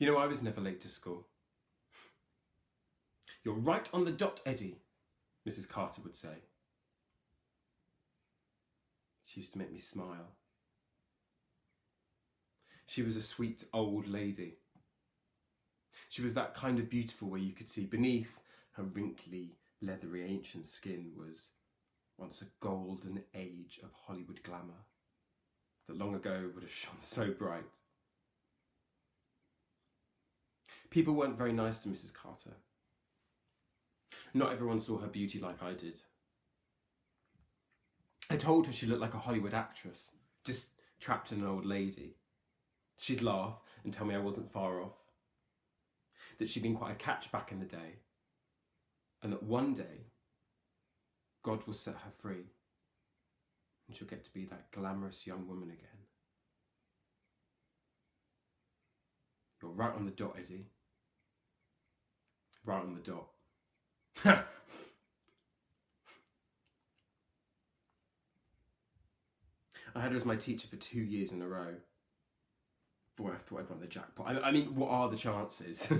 You know, I was never late to school. You're right on the dot, Eddie, Mrs. Carter would say. She used to make me smile. She was a sweet old lady. She was that kind of beautiful where you could see beneath her wrinkly, leathery, ancient skin was once a golden age of Hollywood glamour that long ago would have shone so bright. People weren't very nice to Mrs. Carter. Not everyone saw her beauty like I did. I told her she looked like a Hollywood actress, just trapped in an old lady. She'd laugh and tell me I wasn't far off, that she'd been quite a catch back in the day, and that one day God will set her free and she'll get to be that glamorous young woman again. You're right on the dot, Eddie. Right on the dot. I had her as my teacher for 2 years in a row. Boy, I thought I'd won the jackpot. I mean, what are the chances?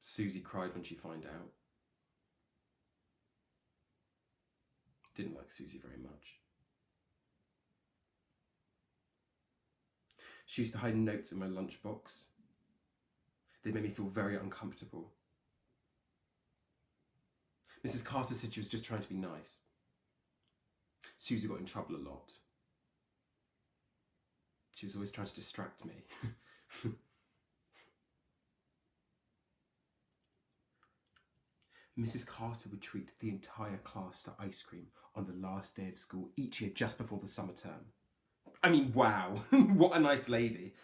Susie cried when she found out. Didn't like Susie very much. She used to hide notes in my lunchbox. They made me feel very uncomfortable. Mrs. Carter said she was just trying to be nice. Susie got in trouble a lot. She was always trying to distract me. Mrs. Carter would treat the entire class to ice cream on the last day of school each year just before the summer term. I mean, wow, what a nice lady.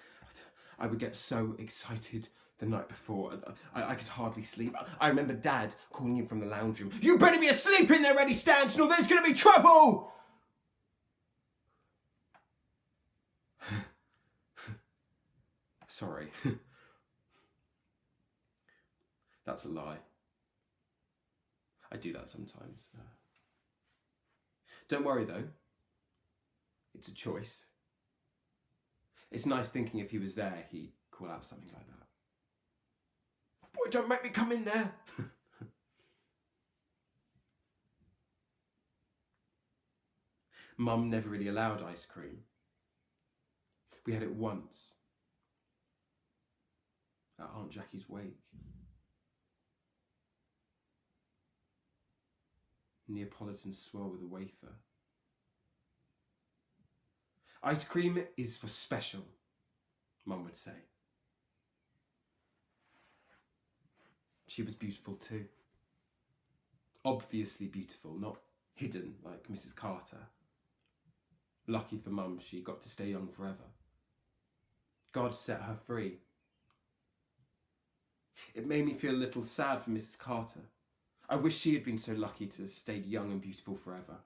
I would get so excited the night before. I could hardly sleep. I remember Dad calling in from the lounge room. "You better be asleep in there, Eddie Stanton, or there's going to be trouble!" Sorry. That's a lie. I do that sometimes. Don't worry though. It's a choice. It's nice thinking if he was there, he'd call out something like that. "Boy, don't make me come in there." Mum never really allowed ice cream. We had it once at Aunt Jackie's wake. Neapolitan swirl with a wafer. "Ice cream is for special," Mum would say. She was beautiful too. Obviously beautiful, not hidden like Mrs. Carter. Lucky for Mum, she got to stay young forever. God set her free. It made me feel a little sad for Mrs. Carter. I wish she had been so lucky to have stayed young and beautiful forever.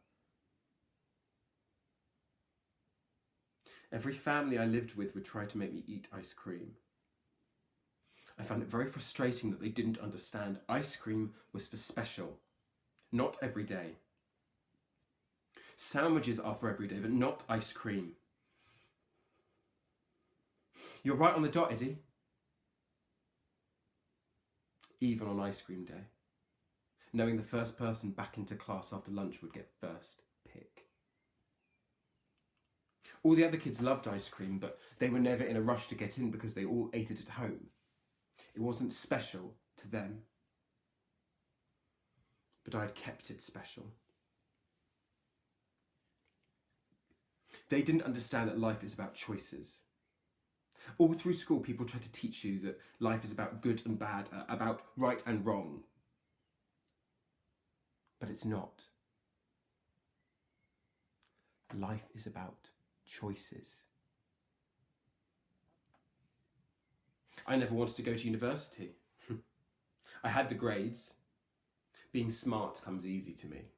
Every family I lived with would try to make me eat ice cream. I found it very frustrating that they didn't understand ice cream was for special, not every day. Sandwiches are for every day, but not ice cream. You're right on the dot, Eddie. Even on ice cream day, knowing the first person back into class after lunch would get first pick. All the other kids loved ice cream, but they were never in a rush to get in because they all ate it at home. It wasn't special to them. But I had kept it special. They didn't understand that life is about choices. All through school, people try to teach you that life is about good and bad, about right and wrong. But it's not. Life is about choices. I never wanted to go to university. I had the grades. Being smart comes easy to me.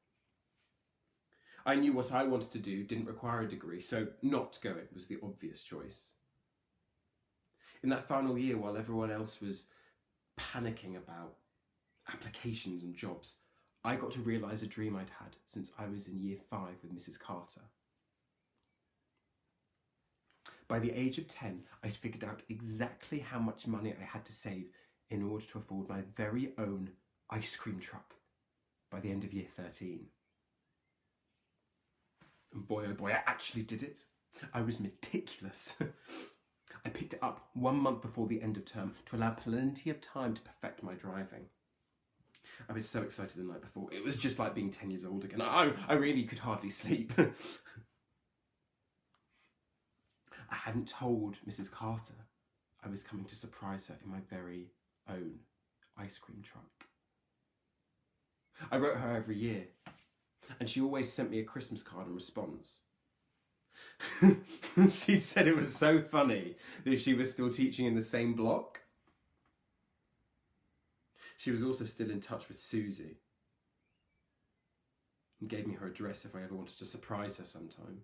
I knew what I wanted to do didn't require a degree, so not going was the obvious choice. In that final year, while everyone else was panicking about applications and jobs, I got to realise a dream I'd had since I was in year 5 with Mrs. Carter. By the age of 10, I'd figured out exactly how much money I had to save in order to afford my very own ice cream truck by the end of year 13. And boy, oh boy, I actually did it. I was meticulous. I picked it up 1 month before the end of term to allow plenty of time to perfect my driving. I was so excited the night before. It was just like being 10 years old again. I really could hardly sleep. I hadn't told Mrs. Carter I was coming to surprise her in my very own ice cream truck. I wrote her every year, and she always sent me a Christmas card in response. She said it was so funny that she was still teaching in the same block. She was also still in touch with Susie and gave me her address if I ever wanted to surprise her sometime.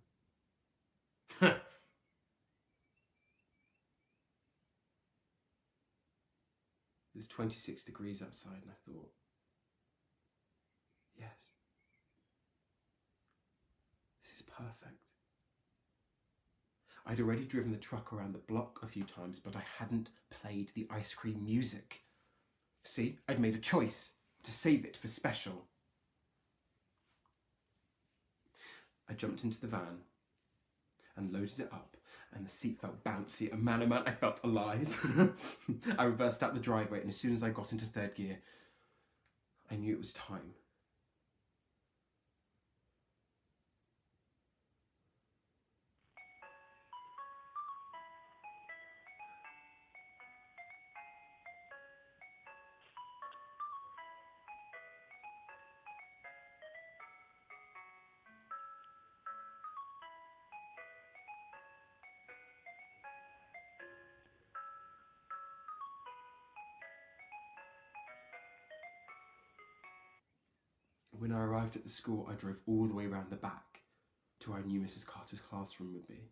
It was 26 degrees outside, and I thought, yes, this is perfect. I'd already driven the truck around the block a few times, but I hadn't played the ice cream music. See, I'd made a choice to save it for special. I jumped into the van and loaded it up, and the seat felt bouncy, and man, oh man, I felt alive. I reversed out the driveway, and as soon as I got into third gear, I knew it was time. When I arrived at the school, I drove all the way around the back to where I knew Mrs. Carter's classroom would be.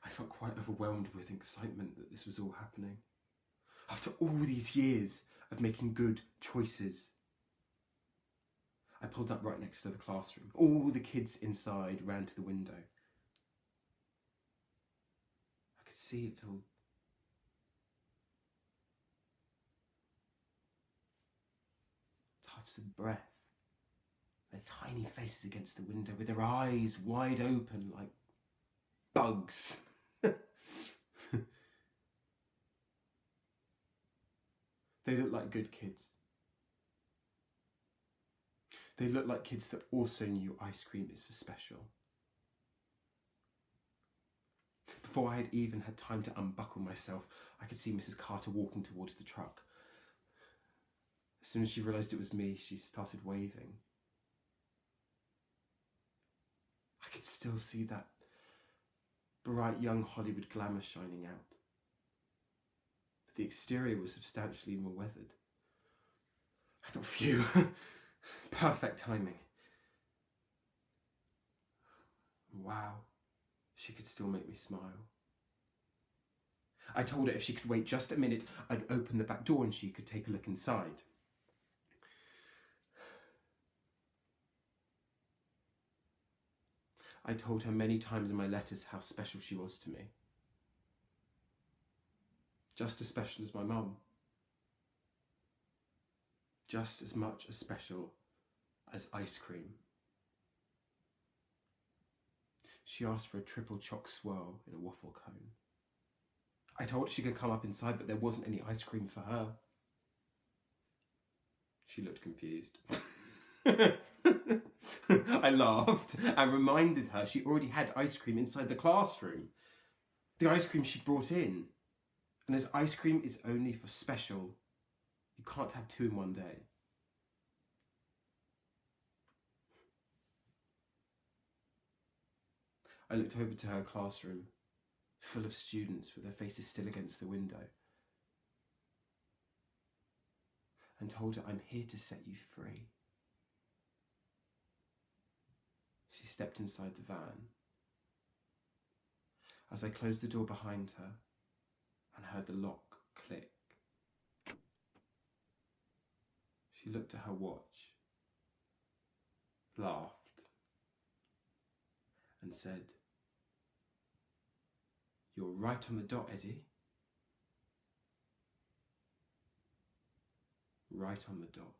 I felt quite overwhelmed with excitement that this was all happening. After all these years of making good choices. I pulled up right next to the classroom. All the kids inside ran to the window. I could see little tufts of breath, their tiny faces against the window with their eyes wide open like bugs. They look like good kids. They look like kids that also knew ice cream is for special. Before I had even had time to unbuckle myself, I could see Mrs. Carter walking towards the truck. As soon as she realised it was me, she started waving. I could still see that bright young Hollywood glamour shining out. But the exterior was substantially more weathered. I thought, phew, perfect timing. Wow, she could still make me smile. I told her if she could wait just a minute, I'd open the back door and she could take a look inside. I told her many times in my letters how special she was to me. Just as special as my mum. Just as much as special as ice cream. She asked for a triple choc swirl in a waffle cone. I told her she could come up inside, but there wasn't any ice cream for her. She looked confused. I laughed and reminded her she already had ice cream inside the classroom. The ice cream she'd brought in. And as ice cream is only for special, you can't have two in one day. I looked over to her classroom, full of students with their faces still against the window, and told her, I'm here to set you free. She stepped inside the van. As I closed the door behind her and heard the lock click, she looked at her watch, laughed, and said, You're right on the dot, Eddie. Right on the dot.